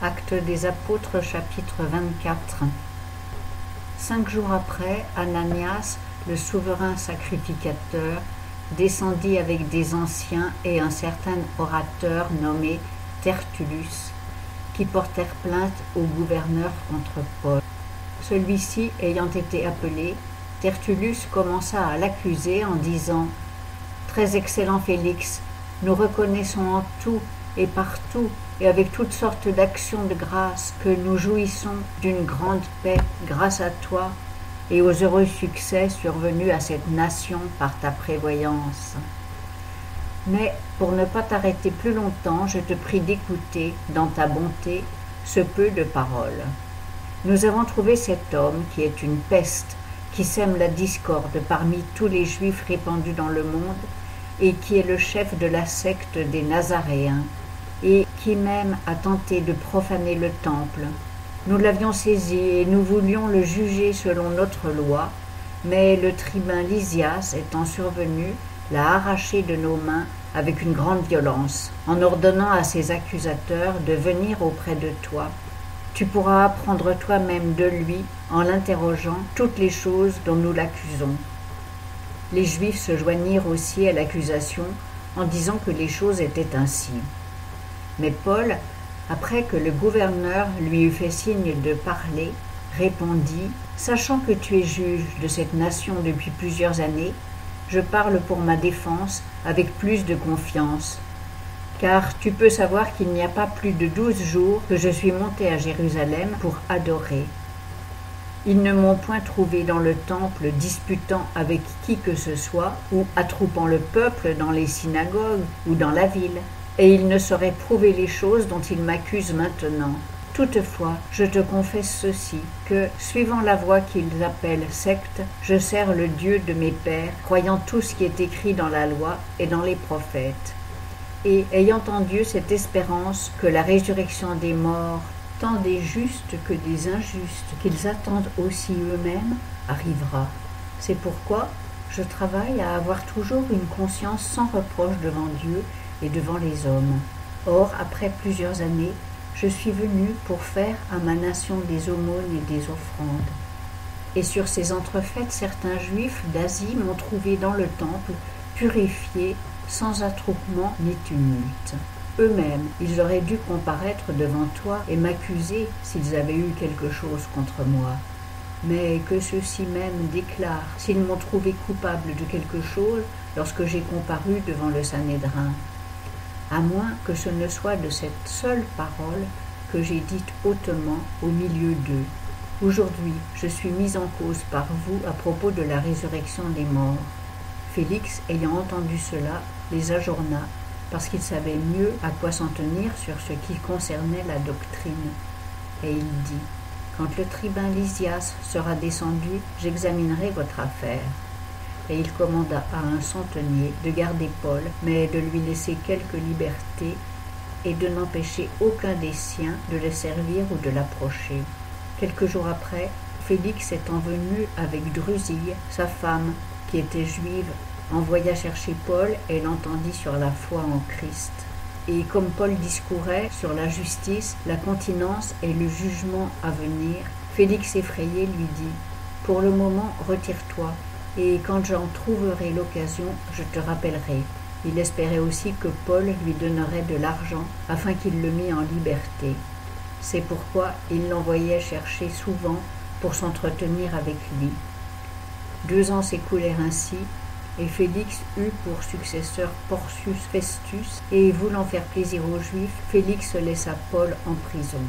Actes des Apôtres, chapitre 24. 5 jours après, Ananias, le souverain sacrificateur, descendit avec des anciens et un certain orateur nommé Tertullus, qui portèrent plainte au gouverneur contre Paul. Celui-ci ayant été appelé, Tertullus commença à l'accuser en disant « Très excellent Félix, nous reconnaissons en tout et partout et avec toutes sortes d'actions de grâce que nous jouissons d'une grande paix grâce à toi et aux heureux succès survenus à cette nation par ta prévoyance. Mais pour ne pas t'arrêter plus longtemps, je te prie d'écouter, dans ta bonté, ce peu de paroles. Nous avons trouvé cet homme qui est une peste, qui sème la discorde parmi tous les Juifs répandus dans le monde et qui est le chef de la secte des Nazaréens et qui même a tenté de profaner le temple. Nous l'avions saisi et nous voulions le juger selon notre loi, mais le tribun Lysias étant survenu, l'a arraché de nos mains avec une grande violence, en ordonnant à ses accusateurs de venir auprès de toi. Tu pourras apprendre toi-même de lui, en l'interrogeant, toutes les choses dont nous l'accusons. » Les Juifs se joignirent aussi à l'accusation en disant que les choses étaient ainsi. Mais Paul, après que le gouverneur lui eut fait signe de parler, répondit « Sachant que tu es juge de cette nation depuis plusieurs années, je parle pour ma défense avec plus de confiance. Car tu peux savoir qu'il n'y a pas plus de 12 jours que je suis monté à Jérusalem pour adorer. Ils ne m'ont point trouvé dans le temple disputant avec qui que ce soit ou attroupant le peuple dans les synagogues ou dans la ville. Et ils ne sauraient prouver les choses dont ils m'accusent maintenant. Toutefois, je te confesse ceci, que, suivant la voie qu'ils appellent secte, je sers le Dieu de mes pères, croyant tout ce qui est écrit dans la loi et dans les prophètes. Et ayant en Dieu cette espérance que la résurrection des morts, tant des justes que des injustes, qu'ils attendent aussi eux-mêmes, arrivera. C'est pourquoi je travaille à avoir toujours une conscience sans reproche devant Dieu et devant les hommes. Or, après plusieurs années, je suis venu pour faire à ma nation des aumônes et des offrandes. Et sur ces entrefaites, certains Juifs d'Asie m'ont trouvé dans le temple, purifié, sans attroupement ni tumulte. Eux-mêmes, ils auraient dû comparaître devant toi et m'accuser s'ils avaient eu quelque chose contre moi. Mais que ceux-ci même déclarent s'ils m'ont trouvé coupable de quelque chose lorsque j'ai comparu devant le Sanhédrin. À moins que ce ne soit de cette seule parole que j'ai dite hautement au milieu d'eux. Aujourd'hui, je suis mis en cause par vous à propos de la résurrection des morts. Félix, ayant entendu cela, les ajourna, parce qu'il savait mieux à quoi s'en tenir sur ce qui concernait la doctrine. Et il dit, « Quand le tribun Lysias sera descendu, j'examinerai votre affaire. » Et il commanda à un centenier de garder Paul, mais de lui laisser quelque liberté et de n'empêcher aucun des siens de le servir ou de l'approcher. Quelques jours après, Félix étant venu avec Drusille, sa femme, qui était juive, envoya chercher Paul et l'entendit sur la foi en Christ. Et comme Paul discourait sur la justice, la continence et le jugement à venir, Félix effrayé lui dit « Pour le moment, retire-toi, et quand j'en trouverai l'occasion, je te rappellerai. » Il espérait aussi que Paul lui donnerait de l'argent afin qu'il le mît en liberté. C'est pourquoi il l'envoyait chercher souvent pour s'entretenir avec lui. 2 ans s'écoulèrent ainsi, et Félix eut pour successeur Porcius Festus, et voulant faire plaisir aux Juifs, Félix laissa Paul en prison.